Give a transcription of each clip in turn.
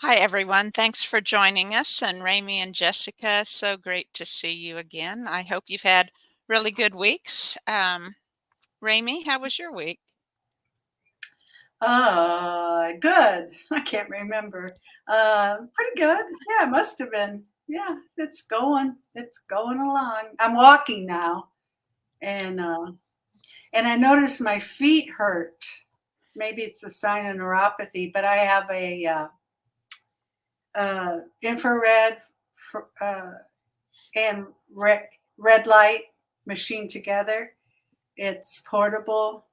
Hi, everyone. Thanks for joining us. And Ramie and Jessica, so great to see you again. I hope you've had really good weeks. Ramie, how was your week? Good. I can't remember. Pretty good. Yeah, it must have been. Yeah, it's going. It's going along. I'm walking now, and uh, and I noticed my feet hurt. Maybe it's a sign of neuropathy, but I have a infrared and red light machine together. It's portable.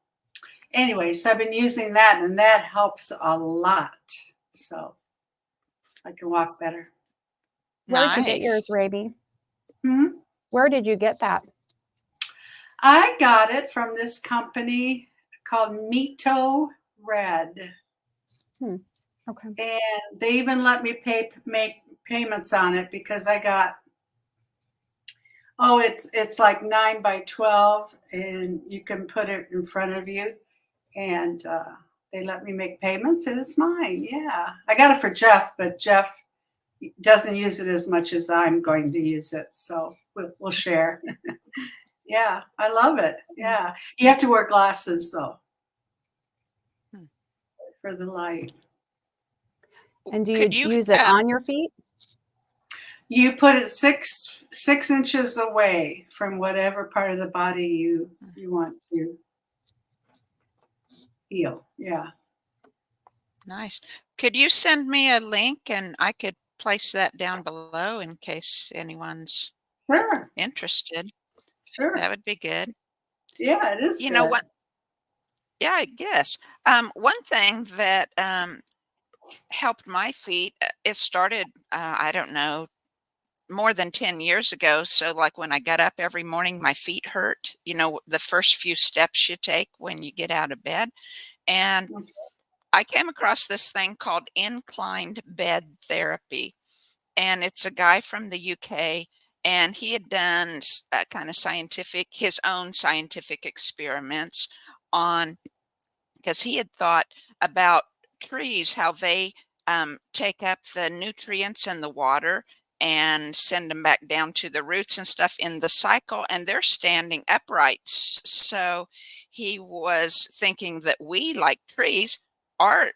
Anyways, I've been using that, and that helps a lot. So I can walk better. Where'd you get yours, Nice. Raby? Hmm? Where did you get that? I got it from this company called Mito Red, Hmm. Okay. and they even let me make payments on it because I got it's like 9 by 12, and you can put it in front of you, and they let me make payments, and it's mine. Yeah, I got it for Jeff, but Jeff doesn't use it as much as I'm going to use it, so we'll share. Yeah, I love it. Yeah, you have to wear glasses though Hmm. for the light. And do Could you you, use it on your feet? You put it six inches away from whatever part of the body you want to feel. Yeah, nice. Could you send me a link and I could place that down below in case anyone's sure, interested? That sure. would be good. Yeah, it is You know good. what? Yeah, I guess. One thing that helped my feet, it started, I don't know, more than 10 years ago. So, like when I got up every morning, my feet hurt, the first few steps you take when you get out of bed. And I came across this thing called inclined bed therapy. And it's a guy from the UK. And he had done kind of his own scientific experiments on, because he had thought about trees, how they take up the nutrients in the water and send them back down to the roots and stuff in the cycle, and they're standing upright. So he was thinking that we, like trees, are,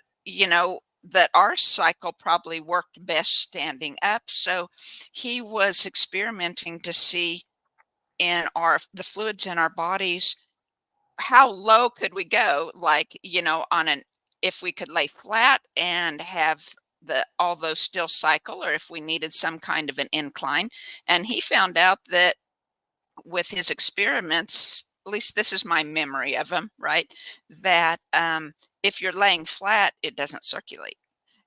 that our cycle probably worked best standing up. So he was experimenting to see in the fluids in our bodies, how low could we go? Like, on an if we could lay flat and have the all those still cycle, or if we needed some kind of an incline. And he found out that with his experiments, at least this is my memory of them, right? That if you're laying flat, it doesn't circulate.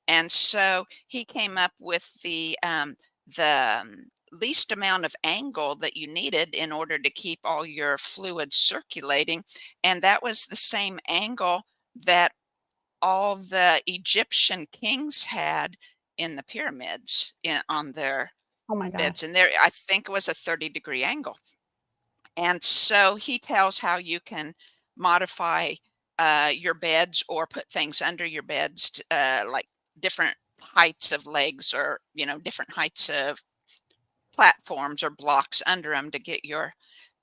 And so he came up with the least amount of angle that you needed in order to keep all your fluids circulating. And that was the same angle that all the Egyptian kings had in the pyramids on their Oh my beds. gosh. And there, I think it was a 30-degree angle. And so he tells how you can modify your beds or put things under your beds, like different heights of legs, or, different heights of platforms or blocks under them, to get your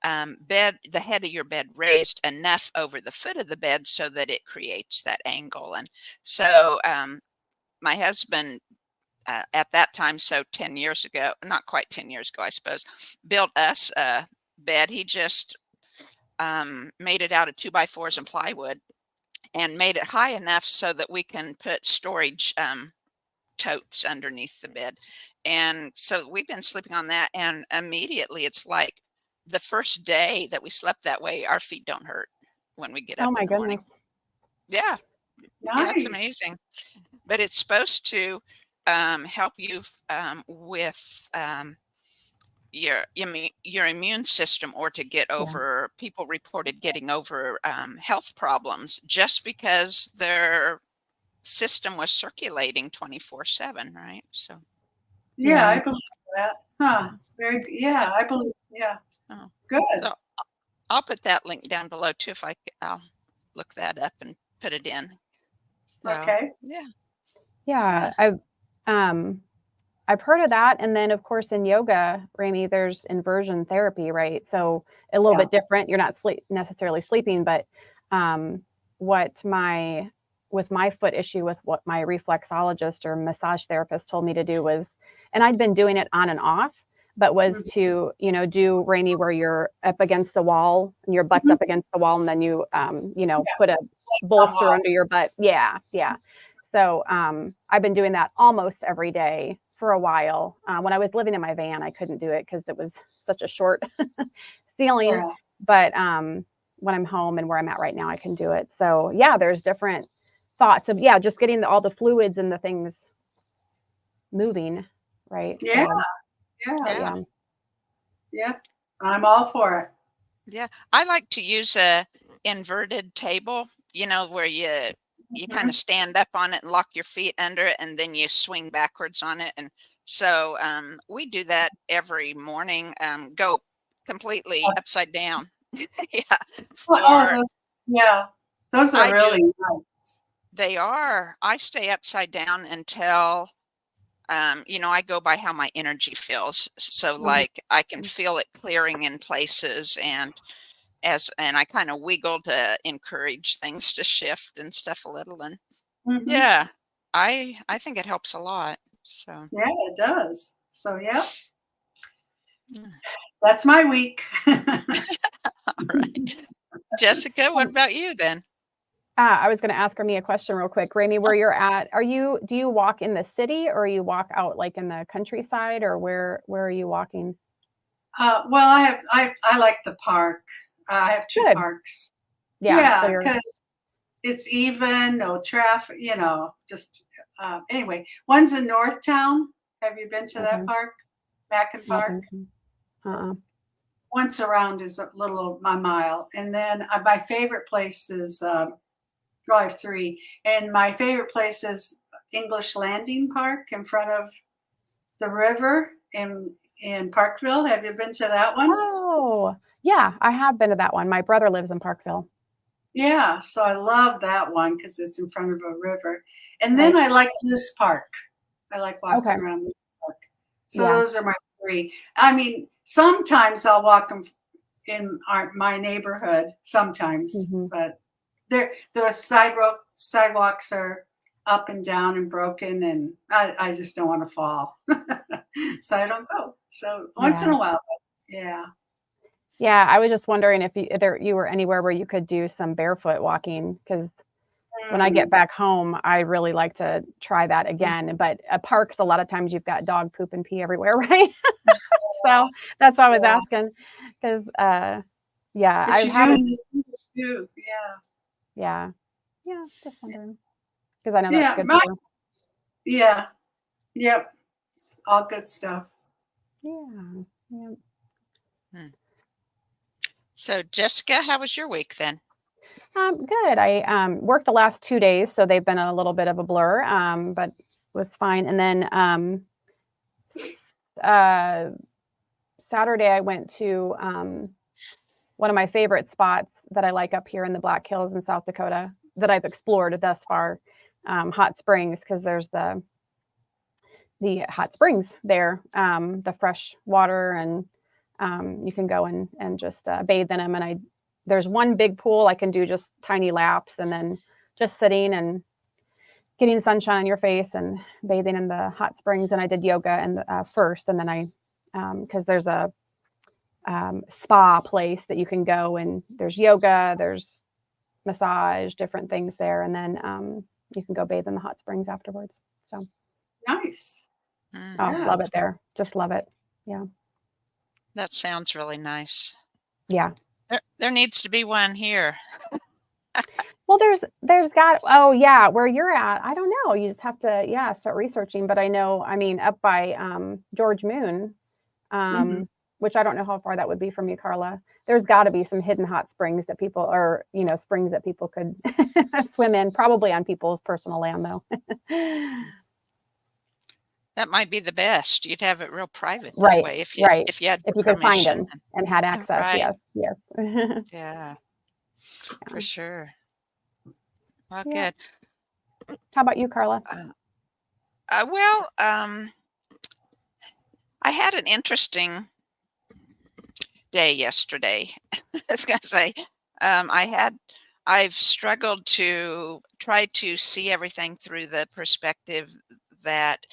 the head of your bed raised enough over the foot of the bed so that it creates that angle. And so my husband, at that time, so 10 years ago, not quite 10 years ago, I suppose, built us a bed. He just made it out of 2x4s and plywood, and made it high enough so that we can put storage totes underneath the bed. And so we've been sleeping on that, and immediately it's like the first day that we slept that way, our feet don't hurt when we get Oh up my in the goodness. morning. Yeah, yeah, it's Nice. amazing. But it's supposed to help you with your immune system, or to get Yeah. over, people reported getting over health problems just because their system was circulating 24/7, right? So Yeah, Yeah. I believe that. Huh. Very. yeah. Yeah, I believe. Yeah. Oh. Good. So I'll put that link down below too, if I'll look that up and put it in. So Okay. yeah. Yeah. Yeah. I've heard of that. And then, of course, in yoga, Ramie, there's inversion therapy, right? So a little Yeah. bit different. You're not necessarily sleeping, but with my foot issue, with what my reflexologist or massage therapist told me to do was, and I'd been doing it on and off, but was to, do, Ramie, where you're up against the wall and your butt's up against the wall, and then you, put a bolster under your butt. Yeah. Yeah. So I've been doing that almost every day for a while. When I was living in my van, I couldn't do it because it was such a short ceiling. Yeah. But when I'm home and where I'm at right now, I can do it. So yeah, there's different thoughts of, just getting all the fluids and the things moving, right? Yeah. So, Yeah. Yeah. Yeah. I'm all for it. Yeah. I like to use a inverted table, where you kind of stand up on it and lock your feet under it, and then you swing backwards on it. And so we do that every morning, go completely upside down. Yeah. Oh, For those are I do, really nice. they are. I stay upside down until I go by how my energy feels. So like I can feel it clearing in places, and I kind of wiggle to encourage things to shift and stuff a little. And Mhm. yeah, I think it helps a lot. So Yeah, it does. So yeah, yeah. that's my week. All right. Jessica, what about you then? I was going to ask Ramie a question real quick. Ramie, where you're at, do you walk in the city, or you walk out like in the countryside, or where are you walking? Well, I like the park. I have two Good. parks. Yeah. So Yeah, you're, because it's even, no traffic, just anyway. One's in Northtown. Have you been to okay. that park? Mackin I Park? think so. Uh-uh. Once around is a little a mile. And then my favorite place is Drive 3. And my favorite place is English Landing Park in front of the river in Parkville. Have you been to that one? Oh, yeah, I have been to that one. My brother lives in Parkville. Yeah, so I love that one because it's in front of a river. And Right. then I like Loose Park. I like walking Okay. around Loose Park. So Yeah. those are my three. I mean, sometimes I'll walk them in my neighborhood, sometimes, Mhm. but the sidewalks are up and down and broken, and I just don't want to fall. So I don't go. So once in Yeah. a while, yeah. Yeah, I was just wondering if you were anywhere where you could do some barefoot walking, because when I get Mm. back home, I really like to try that again. But parks, a lot of times you've got dog poop and pee everywhere, right? So that's why I was Yeah. asking, because yeah, But I've you had do it. need to do, Yeah, yeah, just wondering, because I know that's yeah. good My for. Yeah. Yep. All good stuff. Yeah, yeah. Hmm. So Jessica, how was your week then? Good. I worked the last 2 days, so they've been a little bit of a blur, but was fine. And then uh, Saturday, I went to one of my favorite spots that I like up here in the Black Hills in South Dakota that I've explored thus far, Hot Springs, because there's the hot springs there, the fresh water, and you can go and just bathe in them. And there's one big pool I can do just tiny laps, and then just sitting and getting sunshine on your face and bathing in the hot springs. And I did yoga and first, and then I because there's a spa place that you can go, and there's yoga, there's massage, different things there, and then you can go bathe in the hot springs afterwards. So Nice. oh, Yeah. love it there. Just love it. Yeah. That sounds really nice. Yeah. There needs to be one here. Well, there's got, oh yeah, where you're at, I don't know. You just have to, start researching. But I know, I mean, up by George Moon, Mhm. which I don't know how far that would be from you, Carla. There's got to be some hidden hot springs that people, or springs that people could swim in, probably on people's personal land, though. That might be the best. You'd have it real private that Right, way right. if you had If the you could find permission. them and had access, Right. yes, yes. Yeah, for Yeah. sure. Well, Yeah. good. How about you, Carla? Well, I had an interesting day yesterday. I was gonna say, I've struggled to try to see everything through the perspective that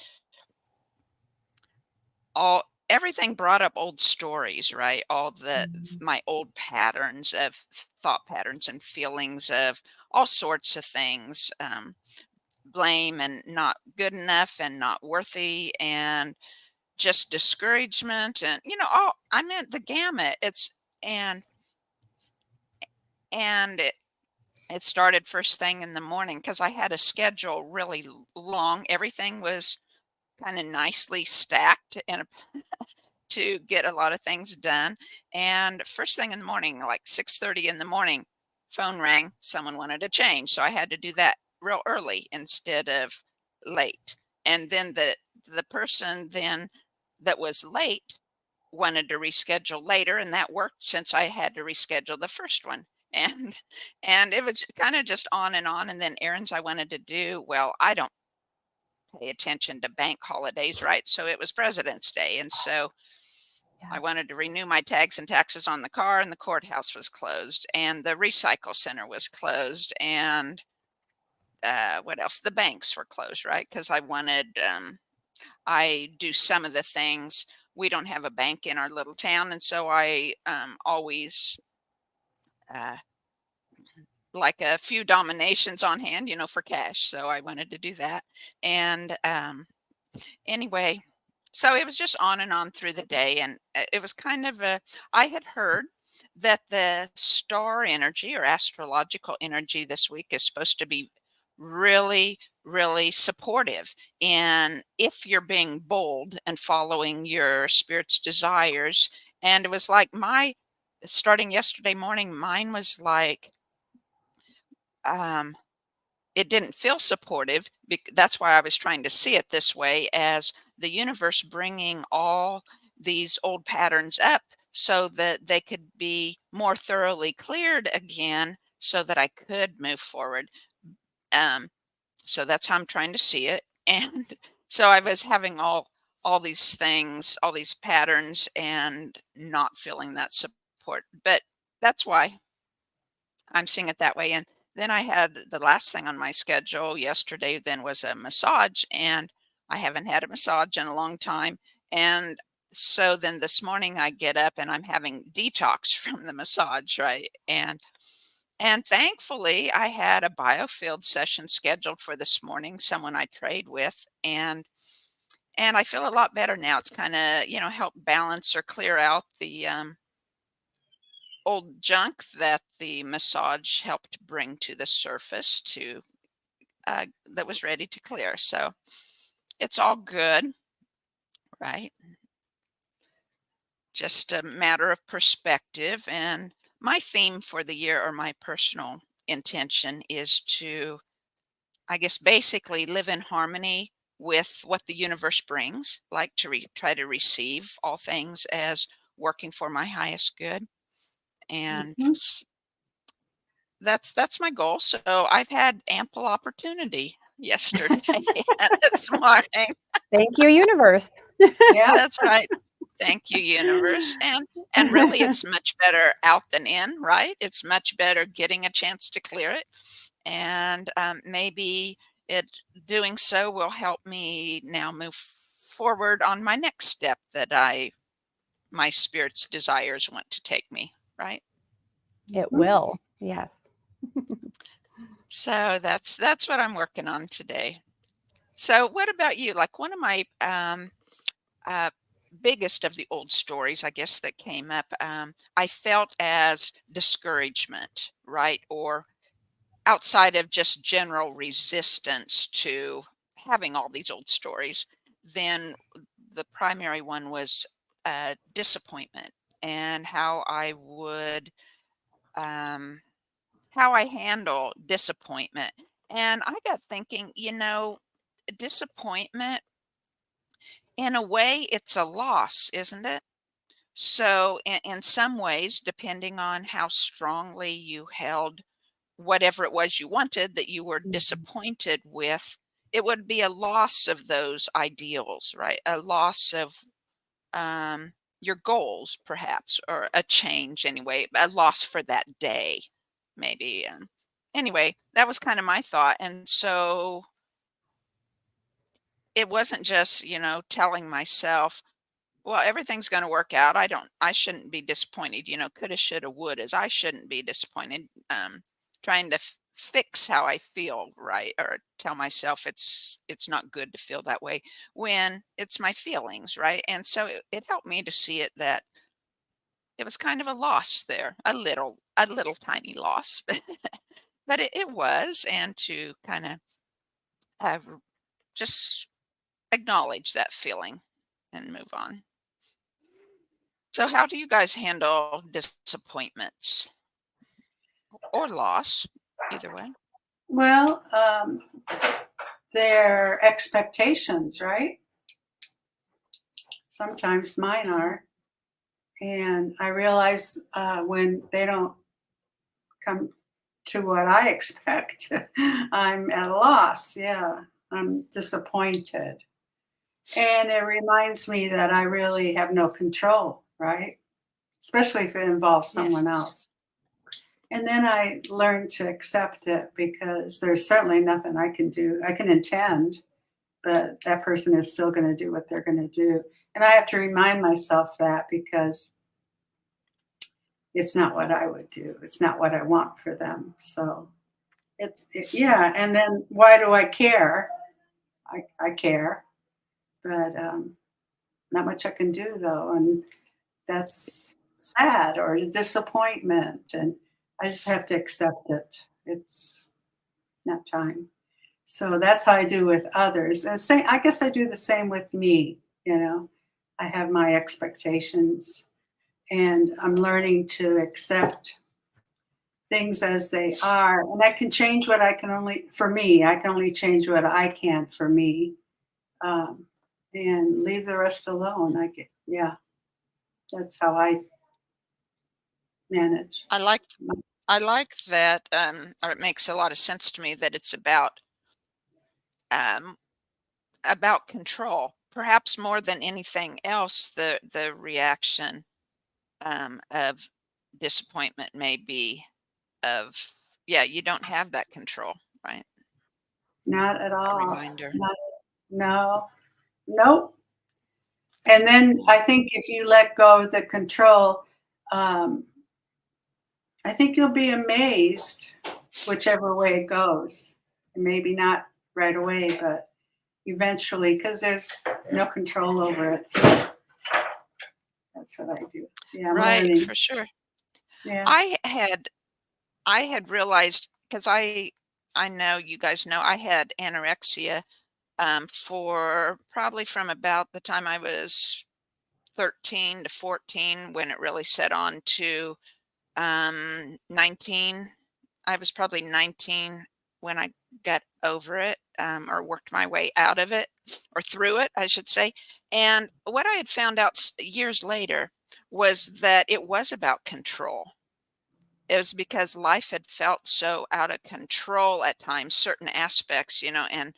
all everything brought up old stories, right? All Mhm. my old patterns of thought patterns and feelings of all sorts of things, blame and not good enough and not worthy and just discouragement and all I meant the gamut. It's and and it started first thing in the morning because I had a schedule really long. Everything was kind of nicely stacked in a to get a lot of things done. And first thing in the morning, like 6:30 in the morning, phone rang. Someone wanted to change, so I had to do that real early instead of late. And then the person then that was late wanted to reschedule later, and that worked since I had to reschedule the first one. And and it was kind of just on and on. And then errands I wanted to do. Well, I don't pay attention to bank holidays, right? So it was President's Day, and so I Yeah. wanted to renew my tags and taxes on the car, and the courthouse was closed, and the recycle center was closed, and what else? The banks were closed, right? Because I do some of the things. We don't have a bank in our little town, and so I always uh, like a few dominations on hand, for cash. So I wanted to do that, and anyway, so it was just on and on through the day, and it was kind of a I had heard that the star energy or astrological energy this week is supposed to be really, really supportive. And if you're being bold and following your spirit's desires, and it was like starting yesterday morning, mine was like, um, it didn't feel supportive. That's why I was trying to see it this way as the universe bringing all these old patterns up so that they could be more thoroughly cleared again so that I could move forward. Um, so that's how I'm trying to see it. And so I was having all these things, all these patterns and not feeling that support. But that's why I'm seeing it that way, and then I had the last thing on my schedule yesterday then was a massage, and I haven't had a massage in a long time, and so then this morning I get up and I'm having detox from the massage, right? And thankfully I had a biofield session scheduled for this morning, someone I trade with, and I feel a lot better now. It's kinda, help balance or clear out the, old junk that the massage helped bring to the surface that was ready to clear. So it's all good, right? Just a matter of perspective. And my theme for the year, or my personal intention, is to, I guess, basically live in harmony with what the universe brings, like to try to receive all things as working for my highest good. And Mhm. that's my goal. So I've had ample opportunity yesterday and this morning. Thank you, universe. Yeah. That's right. Thank you, universe. And really it's much better out than in, right? It's much better getting a chance to clear it. And maybe it doing so will help me now move forward on my next step that my spirit's desires want to take me, right? It Mhm. will. Yes. So that's what I'm working on today. So, what about you? Like one of my uh, biggest of the old stories, I guess, that came up, I felt as discouragement, right? Or outside of just general resistance to having all these old stories, then the primary one was disappointment and um, how I handle disappointment. And I got thinking, disappointment, in a way, it's a loss, isn't it? So, in some ways, depending on how strongly you held whatever it was you wanted that you were Mhm. disappointed with, it would be a loss of those ideals, right? A loss of your goals, perhaps, or a change anyway, a loss for that day, maybe. Anyway, that was kind of my thought. And so it wasn't just, telling myself, well, everything's going to work out. I shouldn't be disappointed, coulda, shoulda, would is I shouldn't be disappointed. Trying to fix how I feel, right? Or tell myself it's not good to feel that way when it's my feelings, right? And so it helped me to see it that it was kind of a loss there, a little tiny loss, but it was, and to kind of have just acknowledge that feeling and move on. So, how do you guys handle disappointments or loss? Either way. Well, their expectations, right? Sometimes mine are. And I realize when they don't come to what I expect, I'm at a loss. Yeah, I'm disappointed. And it reminds me that I really have no control, right? Especially if it involves someone Yes. else. And then I learned to accept it because there's certainly nothing I can do. I can intend, but that person is still going to do what they're going to do. And I have to remind myself that because it's not what I would do. It's not what I want for them. So yeah. And then why do I care? I care, but not much I can do though. And that's sad or a disappointment. And I just have to accept it. It's not time. So that's how I do with others. And same, I guess I do the same with me. You know, I have my expectations and I'm learning to accept things as they are. And I can change what I can only, for me, I can only change what I can for me, um, and leave the rest alone. Yeah, that's how I manage. I like I like that, or it makes a lot of sense to me that it's um, about control, perhaps more than anything else. The reaction of disappointment may be of, yeah, you don't have that control, right? Not at A all. reminder. Not, no, nope. And then Yeah. I think if you let go of the control, um, I think you'll be amazed whichever way it goes. Maybe not right away, but eventually, because there's no control over it. So that's what I do. Yeah, I'm Right, learning. for sure. Yeah. I had I had realized because I know you guys know I had anorexia for probably from about the time I was 13 to 14 when it really set on to 19. I was probably 19 when I got over it, or worked my way out of it, or through it, I should say. And what I had found out years later was that it was about control. It was because life had felt so out of control at times, certain aspects, and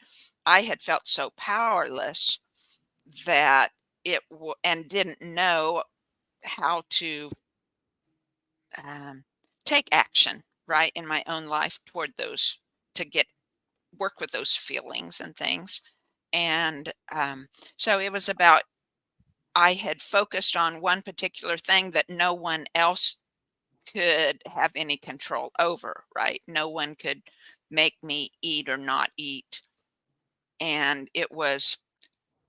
I had felt so powerless that and didn't know how to um, take action, right, in my own life toward those, to get work with those feelings and things. And so it was about, I had focused on one particular thing that no one else could have any control over, right? No one could make me eat or not eat. And it was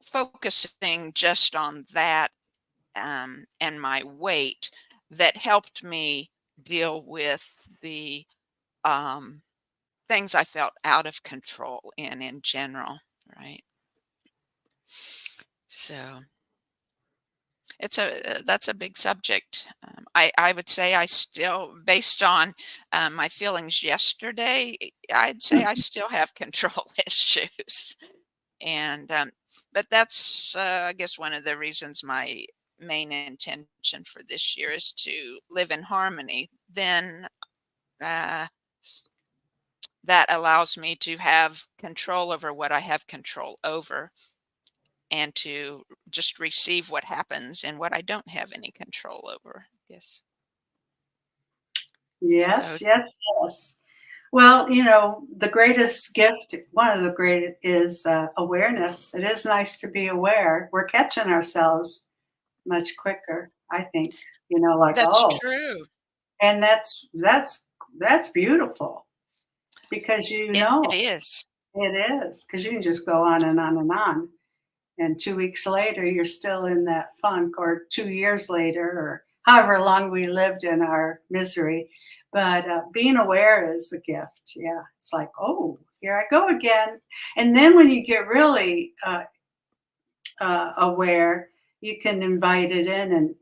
focusing just on that, and my weight, that helped me deal with the um, things I felt out of control in general, right? So that's a big subject. I would say I still, based on my feelings yesterday, I'd say I still have control issues, and but that's I guess one of the reasons my main intention for this year is to live in harmony. Then uh, that allows me to have control over what I have control over, and to just receive what happens and what I don't have any control over. Yes. So Yes, yes, yes. Well, the greatest gift, one of the great, is awareness. It is nice to be aware. We're catching ourselves much quicker, I think. Like, that's oh, true. and that's beautiful because It is. it is because you can just go on and on and on, and 2 weeks later you're still in that funk, or 2 years later, or however long we lived in our misery. But being aware is a gift. Yeah, it's like, oh, here I go again. And then when you get really aware, you can invite it in, and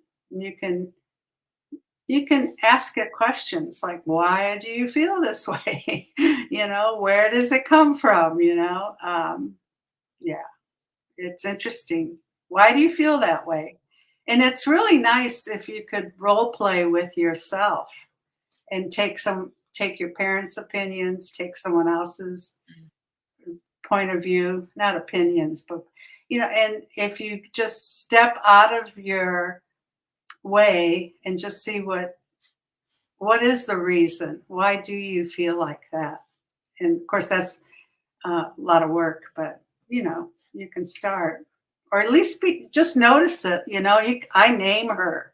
you can ask it questions like, why do you feel this way? Where does it come from? Yeah, it's interesting. Why do you feel that way? And it's really nice if you could role play with yourself and take your parents' opinions, take someone else's point of view, not opinions, but and if you just step out of your way and just see what is the reason? Why do you feel like that? And of course, that's a lot of work, but you can start, or at least just notice it. I name her,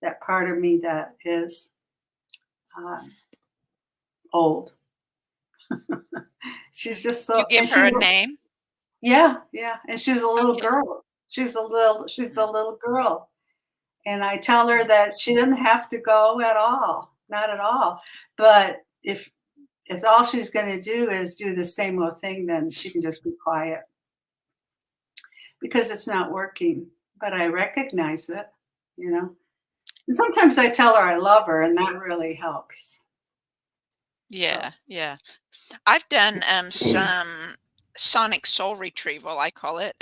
that part of me that is um, old. She's just You so, and give her a she's, name? yeah, yeah, and she's a little Okay. girl. She's a little girl, and I tell her that she didn't have to go at all, not at all. But if all she's going to do is do the same old thing, then she can just be quiet because it's not working. But I recognize it, you know. And sometimes I tell her I love her, and that really helps. So, Yeah, yeah. I've done some sonic soul retrieval, I call it,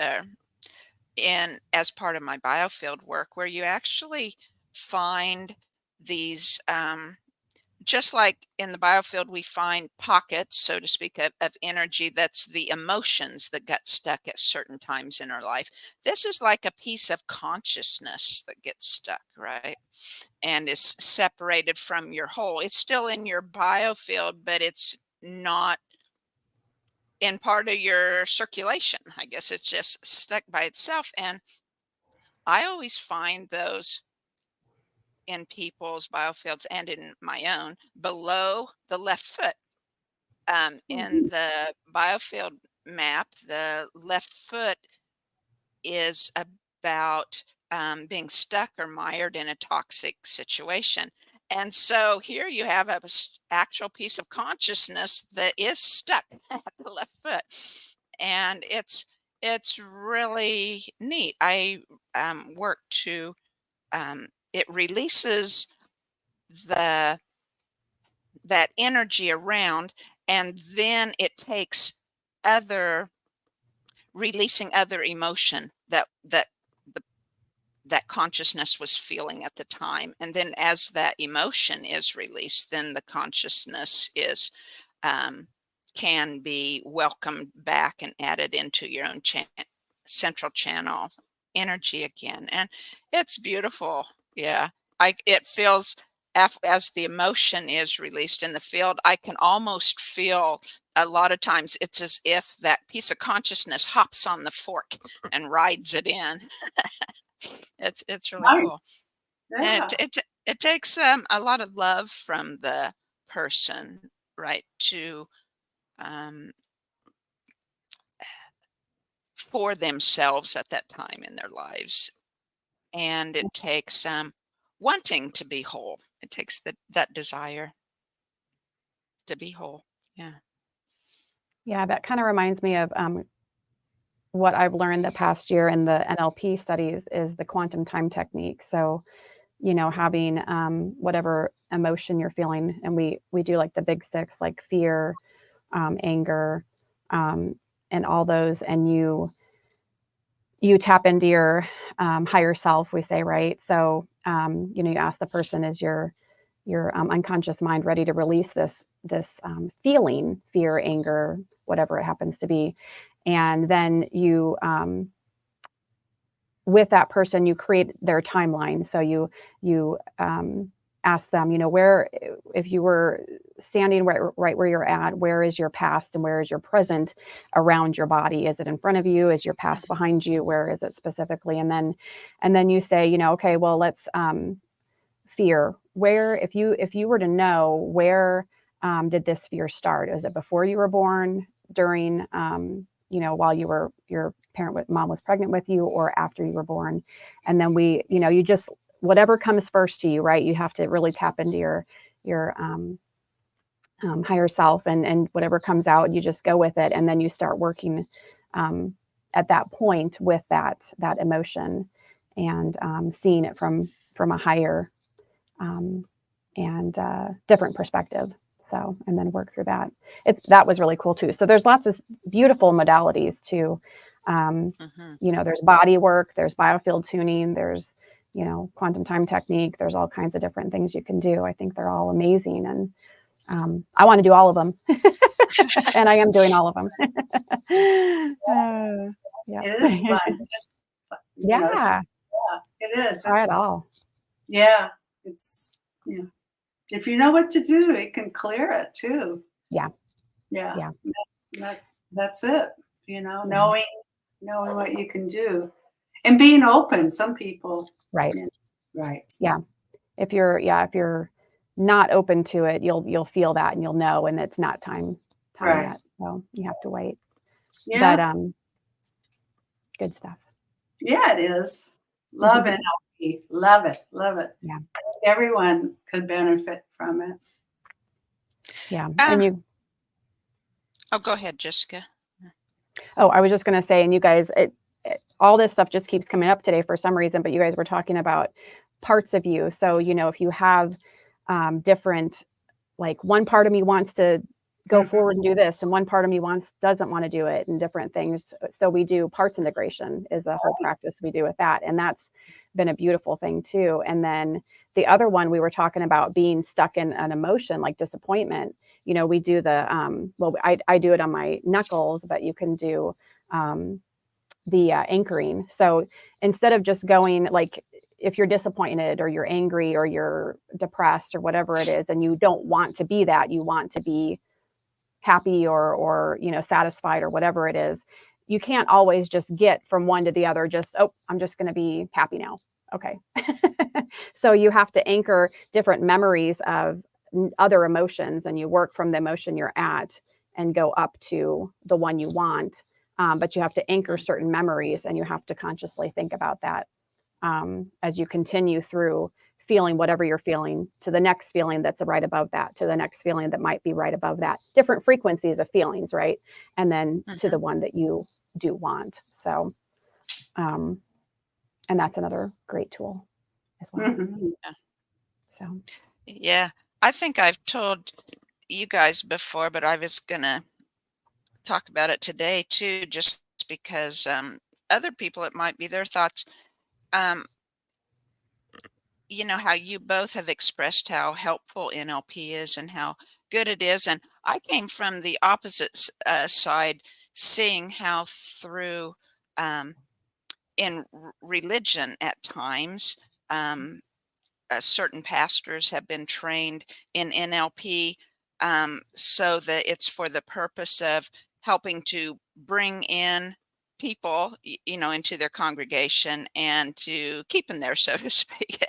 in as part of my biofield work, where you actually find these just like in the biofield, we find pockets, so to speak, of energy. That's the emotions that got stuck at certain times in our life. This is like a piece of consciousness that gets stuck, right? And is separated from your whole. It's still in your biofield, but it's not in part of your circulation. I guess it's just stuck by itself. And I always find those in people's biofields and in my own below the left foot. In mhm. the biofield map, the left foot is about being stuck or mired in a toxic situation. And so here you have a actual piece of consciousness that is stuck at the left foot, and it's really neat. I work to it releases the that energy around, and then it takes other releasing other emotion the, that consciousness was feeling at the time, and then as that emotion is released, then the consciousness is um, can be welcomed back and added into your own central channel energy again, and it's beautiful. Yeah, it feels as the emotion is released in the field, I can almost feel a lot of times it's as if that piece of consciousness hops on the fork and rides it in. It's really Nice. cool, and Yeah. it takes a lot of love from the person, right, to um, for themselves at that time in their lives, and it takes wanting to be whole. It takes that desire to be whole. Yeah. Yeah, that kind of reminds me of what I've learned the past year in the NLP studies is the quantum time technique. So, having whatever emotion you're feeling, and we do like the big six, like fear, anger, um, and all those, and you tap into your higher self, we say, right? So, you ask the person, is your unconscious mind ready to release feeling, fear, anger, whatever it happens to be. And then you, with that person, you create their timeline. So you ask them, where, if you were standing right where you're at, where is your past and where is your present around your body? Is it in front of you? Is your past behind you? Where is it specifically? And then you say, okay, well, let's fear. Where, if you were to know, where did this fear start? Is it before you were born, during, while your mom was pregnant with you, or after you were born? And then you just, whatever comes first to you, right? You have to really tap into your higher self, and whatever comes out, you just go with it. And then you start working at that point with that emotion, and seeing it from a higher and different perspective. So, and then work through that. That was really cool too. So there's lots of beautiful modalities too. There's body work, there's biofield tuning, there's, quantum time technique. There's all kinds of different things you can do. I think they're all amazing. And I want to do all of them. And I am doing all of them. Yeah. It is fun. Yeah. It is. Try it all. Yeah. It's, if you know what to do, it can clear it too. Yeah. Yeah. That's it. Knowing what you can do, and being open. Some people. Right. Right. Yeah. If you're not open to it, you'll feel that, and you'll know, and it's not time Right. yet. So you have to wait. Yeah. But good stuff. Yeah, it is. Love NLP. Love it. Yeah. Everyone could benefit from it. Yeah. And you. Oh, go ahead, Jessica. Oh, I was just going to say, and you guys, all this stuff just keeps coming up today for some reason, but you guys were talking about parts of you. So, if you have different, like, one part of me wants to go forward and do this, and one part of me doesn't want to do it, and different things. So we do parts integration is a whole practice we do with that. And that's been a beautiful thing too. And then the other one, we were talking about being stuck in an emotion like disappointment. We do the, I do it on my knuckles, but you can do the anchoring. So instead of just going, like, if you're disappointed or you're angry or you're depressed or whatever it is, and you don't want to be that, you want to be happy or satisfied or whatever it is, you can't always just get from one to the other. I'm just going to be happy now. Okay. So you have to anchor different memories of other emotions, and you work from the emotion you're at and go up to the one you want. But you have to anchor certain memories, and you have to consciously think about that as you continue through feeling whatever you're feeling, to the next feeling that's right above that, to the next feeling that might be right above that, different frequencies of feelings, right? And then to the one that you do want. So, and that's another great tool as well. Yeah. So, yeah, I think I've told you guys before, but I was going to talk about it today too, just because other people, it might be their thoughts. How you both have expressed how helpful NLP is and how good it is. And I came from the opposite side, seeing how through in religion at times, certain pastors have been trained in NLP, so that it's for the purpose of helping to bring in people, into their congregation and to keep them there, so to speak.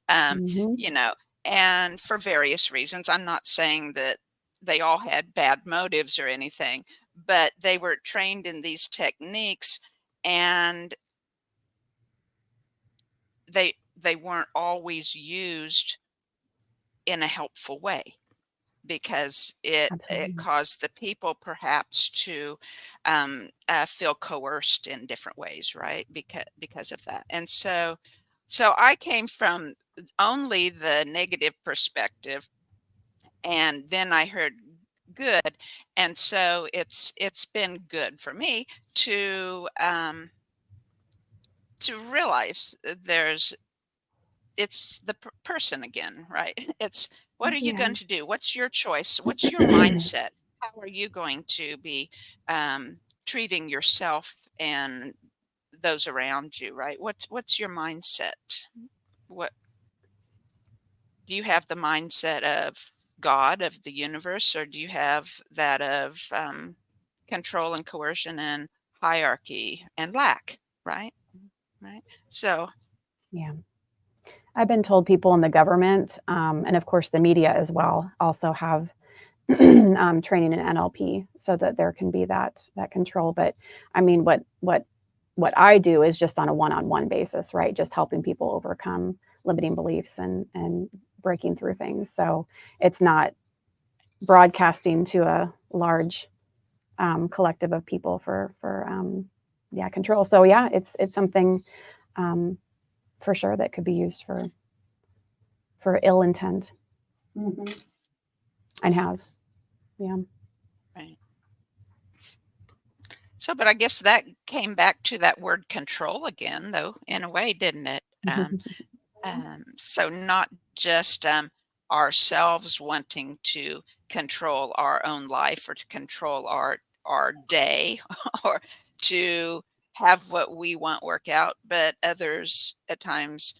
um, you know, and for various reasons. I'm not saying that they all had bad motives or anything, but they were trained in these techniques, and they weren't always used in a helpful way, because it absolutely. caused the people perhaps to feel coerced in different ways, right? Because of that. And so I came from only the negative perspective, and then I heard good, and so it's been good for me to realize there's it's the person again, right? It's What are you Yeah. going to do? What's your choice? What's your mindset? How are you going to be treating yourself and those around you, right? What's your mindset? What do you have the mindset of God, of the universe, or do you have that of control and coercion and hierarchy and lack, right? Right. So, Yeah. I've been told people in the government, and of course the media as well, also have training in NLP so that there can be that control. But I mean, what I do is just on a one-on-one basis, right? Just helping people overcome limiting beliefs and breaking through things. So it's not broadcasting to a large collective of people for yeah, control. So yeah, it's something um, for sure that could be used for ill intent Hmm. and has. Yeah. right. So, but I guess that came back to that word control again, though, in a way, didn't it? So not just ourselves wanting to control our own life or to control our day or to have what we want work out, but others at times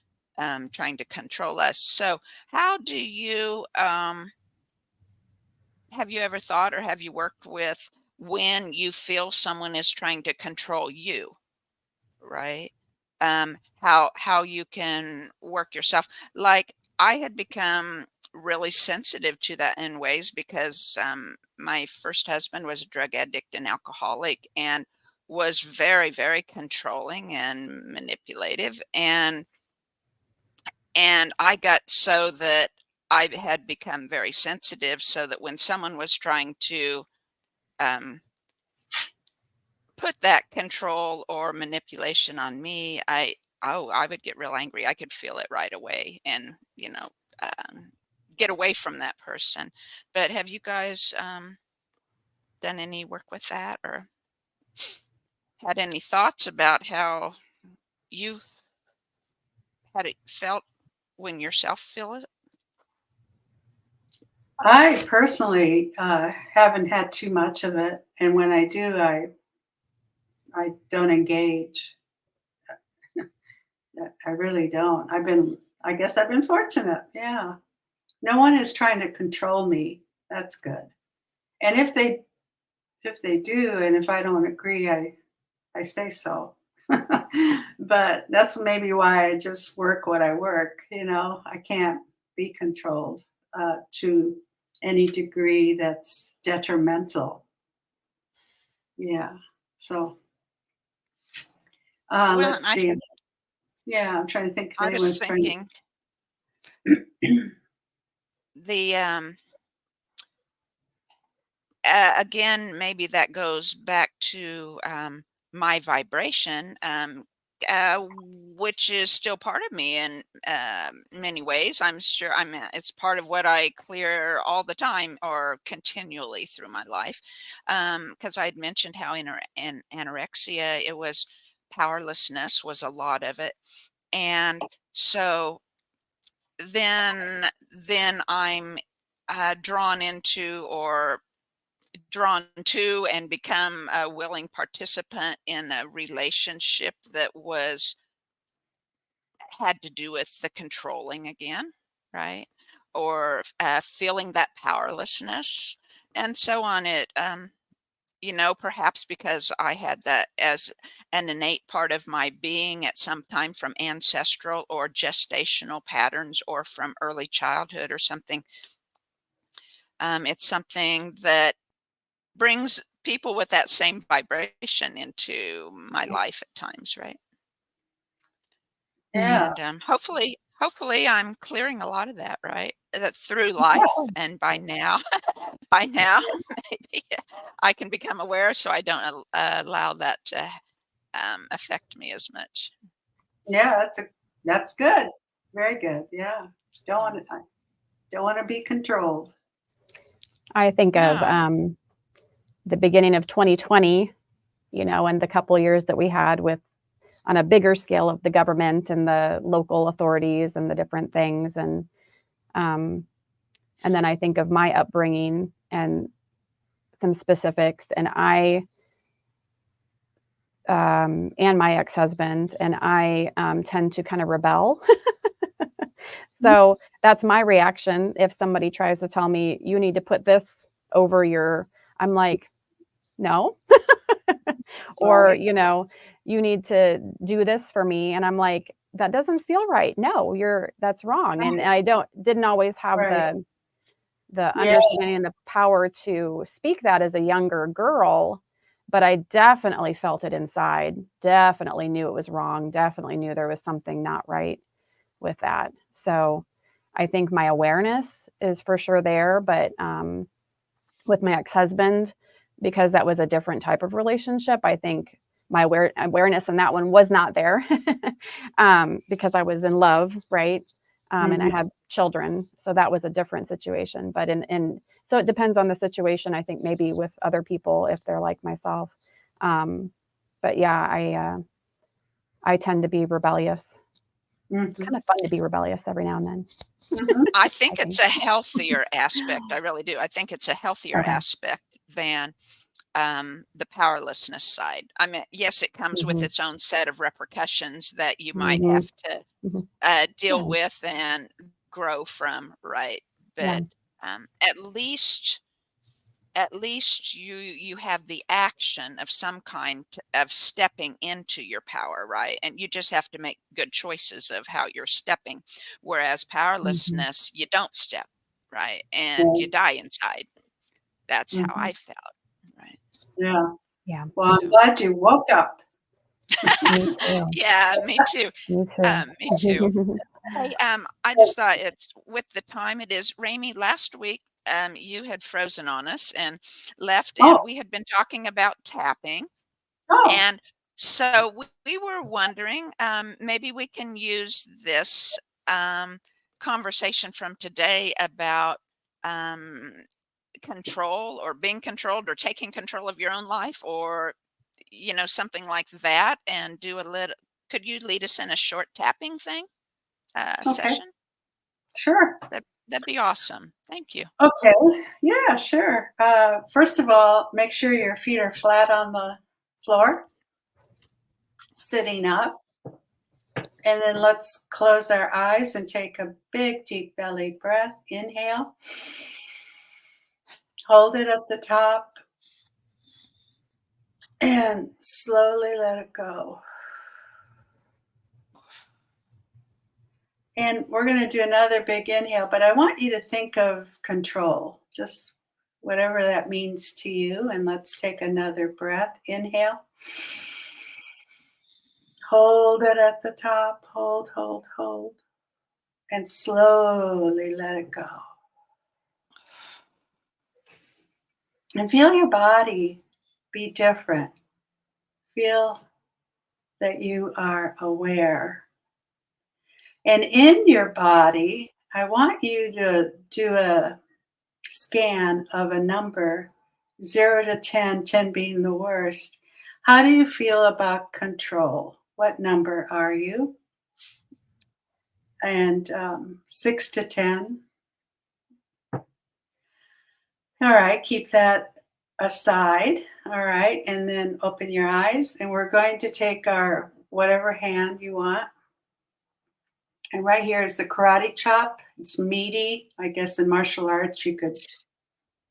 trying to control us. So how do you have you ever thought or have you worked with when you feel someone is trying to control you? Right? How you can work yourself. Like I had become really sensitive to that in ways because my first husband was a drug addict and alcoholic and was very, very controlling and manipulative. And I got so that I had become very sensitive so that when someone was trying to um, put that control or manipulation on me, I would get real angry. I could feel it right away and, get away from that person. But have you guys done any work with that or had any thoughts about how you've had it felt when yourself feel it? I personally haven't had too much of it, and when I do, I don't engage. I really don't. I guess I've been fortunate. Yeah, no one is trying to control me. That's good. And if they do, and if I don't agree, I say so. But that's maybe why I just work what I work. I can't be controlled to any degree that's detrimental. Yeah. So Well, and let's see. Yeah, I'm trying to think if I was anyone's trying thinking the again, maybe that goes back to my vibration, which is still part of me in many ways. I'm sure it's part of what I clear all the time or continually through my life. Because I had mentioned how in anorexia, it was powerlessness was a lot of it. And so then I'm drawn into or drawn to and become a willing participant in a relationship that was had to do with the controlling again, right? Or feeling that powerlessness and so on. Perhaps because I had that as an innate part of my being at some time from ancestral or gestational patterns or from early childhood or something. It's something that brings people with that same vibration into my life at times, right? Yeah. And hopefully I'm clearing a lot of that, right? That through life, and by now, maybe I can become aware, so I don't allow that to affect me as much. Yeah, that's good. Very good. Yeah. Don't want to be controlled. I think of No, the beginning of 2020, and the couple of years that we had with on a bigger scale of the government and the local authorities and the different things. And And then I think of my upbringing and some specifics, and and my ex-husband, and I tend to kind of rebel. So that's my reaction. If somebody tries to tell me you need to put this over your, I'm like, no. Or, Right. you need to do this for me. And I'm like, that doesn't feel right. No, that's wrong. And I didn't always have Right. the Yeah. understanding and the power to speak that as a younger girl, but I definitely felt it inside. Definitely knew it was wrong. Definitely knew there was something not right with that. So I think my awareness is for sure there, but with my ex-husband, because that was a different type of relationship, I think my awareness in that one was not there because I was in love, right? And I had children, so that was a different situation. But so it depends on the situation. I think maybe with other people if they're like myself. But yeah, I tend to be rebellious. It's kind of fun to be rebellious every now and then. I I think think. it's a healthier aspect. I really do. I think it's a healthier Okay. aspect than the powerlessness side. I mean, yes, it comes with Mhm. its own set of repercussions that you might Mhm. have to Mhm. deal Yeah. with and grow from, right? Yeah. But at least you have the action of some kind of stepping into your power, right? And you just have to make good choices of how you're stepping. Whereas Mhm. powerlessness, you don't step, right? And you Right. die inside. That's how I Mhm. felt, right? Yeah. Yeah. Well, I'm So glad you woke up. Me too. yeah, me too. Me too. Me too. Hey, I just Yes. thought it's with the time it is. Ramie, last week, you had frozen on us and left, and Oh, we had been talking about tapping. oh, And so we were wondering, maybe we can use this conversation from today about um, control or being controlled or taking control of your own life or, something like that and do a little. Could you lead us in a short tapping thing okay. session? Sure. That'd be awesome. Thank you. Okay. Yeah, sure. First of all, make sure your feet are flat on the floor, sitting up. And then let's close our eyes and take a big, deep belly breath. Inhale. Hold it at the top and slowly let it go. And we're going to do another big inhale, but I want you to think of control, just whatever that means to you. And let's take another breath. Inhale. Hold it at the top. Hold, hold, hold. And slowly let it go. And feel your body be different. Feel that you are aware. And in your body, I want you to do a scan of a number 0 to 10, 10 being the worst. How do you feel about control? What number are you? And 6 to 10. All right, keep that aside. All right, and then open your eyes. And we're going to take our whatever hand you want. And right here is the karate chop. It's meaty. I guess in martial arts you could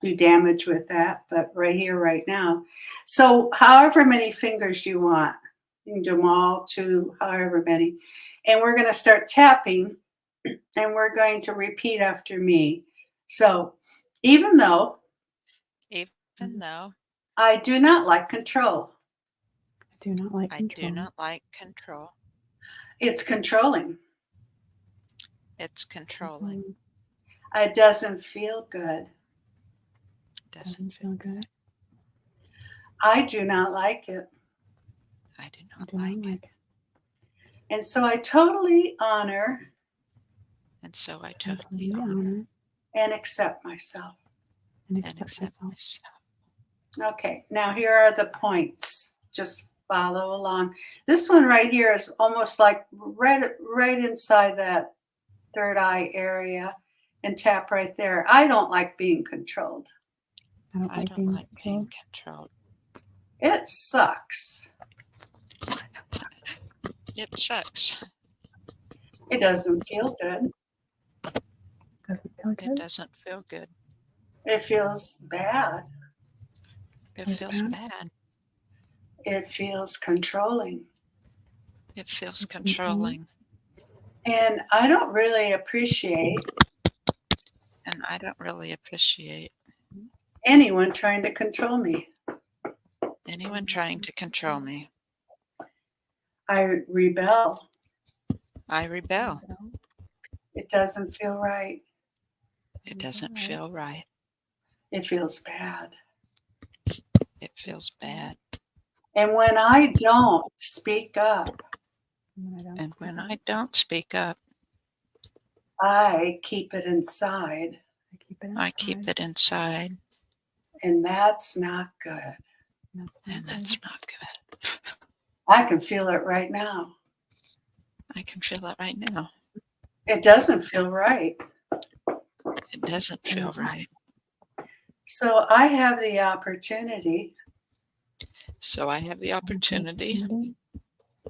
do damage with that, but right here, right now. So however many fingers you want, you can do them all, two, however many. And we're going to start tapping and we're going to repeat after me. So even though Even though I do not like control, I do not like I do control. not like control, it's controlling. it's controlling. Control It doesn't feel good. Doesn't doesn't feel feel good. good. I do not like it. I do I not do not like it. like it. And so I totally honor And so I I totally totally honor honor and accept myself. and and accept accept myself. myself. Okay, now here are the points. Just follow along. This one right here is almost like right inside that third eye area. and tap right there. I don't like being controlled. I don't like being controlled. It sucks. It sucks. It doesn't feel good. It doesn't feel good. It feels bad. It feels bad. It feels controlling. It feels controlling. And I don't really appreciate anyone trying to control me. Anyone trying to control me. I rebel. I rebel. It doesn't feel right. It doesn't feel right. It feels bad. It feels bad. And when I don't speak up, And when I don't speak up, I keep it inside. I keep it inside. And that's not good. And that's not good. I can feel it right now. I can feel it right now. It doesn't feel right. It doesn't feel right. So I have the opportunity So I have the opportunity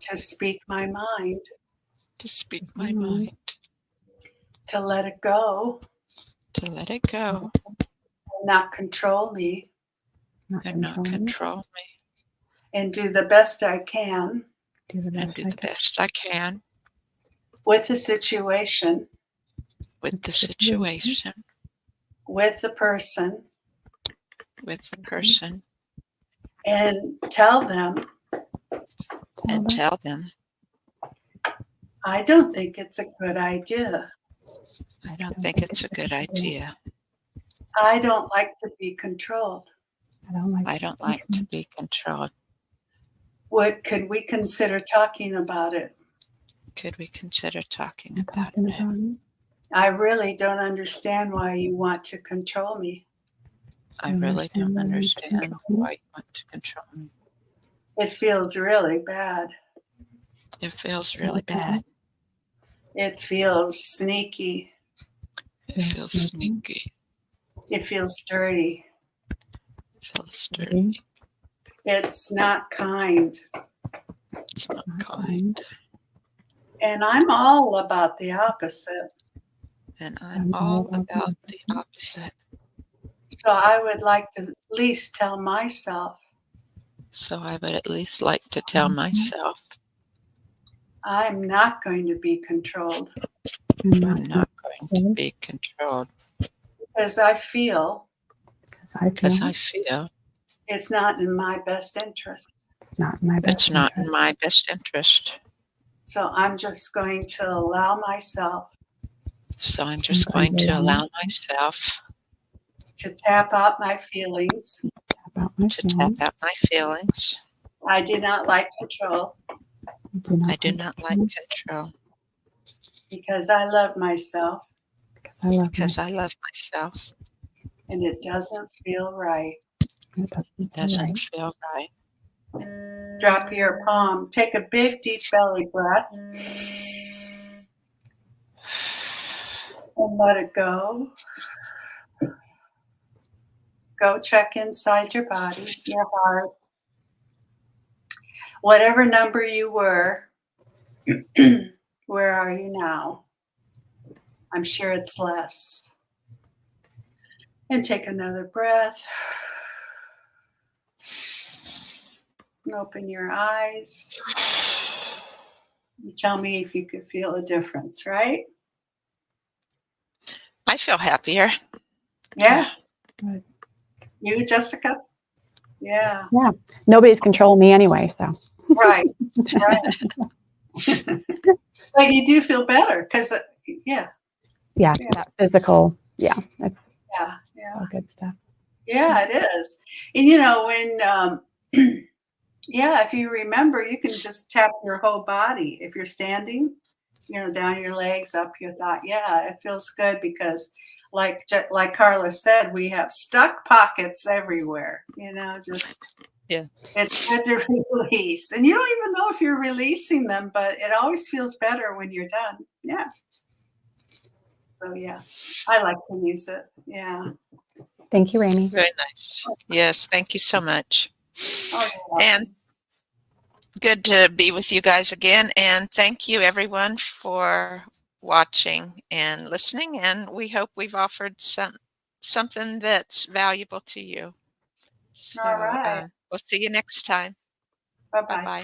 to speak my mind, to speak my mind, to let it go, to let it go, not control me, and not control me, and do the best I can and do the best I can with the situation, with the situation, with the person, and tell them I don't think it's a good idea. I don't think it's a good idea. I don't like to be controlled. I don't like to be controlled. What could we consider talking about it? Could we consider talking about it? I really don't understand why you want to control me. I really don't understand why you want to control me. It feels really bad. It feels really bad. It feels sneaky. It feels sneaky. It feels dirty. It feels dirty. It's not kind. It's not kind. And I'm all about the opposite. And I'm all about the opposite. So I would like to at least tell myself, So I would at least like to tell myself, I'm not going to be controlled. I'm not going to be controlled. Because I feel it's not in my best interest. It's not in my best It's not in my best interest. So I'm just going to allow myself So I'm just going to allow myself to tap out my feelings. to tap out my feelings. I do not like control I do not like control because I love myself because I love myself. and it doesn't feel right. It doesn't feel right. Drop your palm. Take a big, deep belly breath and let it go. Go check inside your body, your heart. Whatever number you were, where are you now? I'm sure it's less. And take another breath. And open your eyes. You tell me if you could feel a difference, right? I feel happier. Yeah. You, Jessica? Yeah. Yeah. Nobody's controlling me anyway, so. Right. But you do feel better because, Yeah, that physical, that's all good stuff. Yeah, it is. And you know, when if you remember, you can just tap your whole body. If you're standing, down your legs, up your thigh. Yeah, it feels good because like Carla said, we have stuck pockets everywhere, just it's good to release. And you don't even know if you're releasing them, but it always feels better when you're done. Yeah. So yeah, I like to use it. Yeah. Thank you, Ramie. Very nice. Yes, thank you so much. Oh, you're And welcome. good to be with you guys again. And thank you, everyone, for watching and listening. And we hope we've offered something that's valuable to you. All So right. we'll see you next time. Bye-bye. Bye-bye.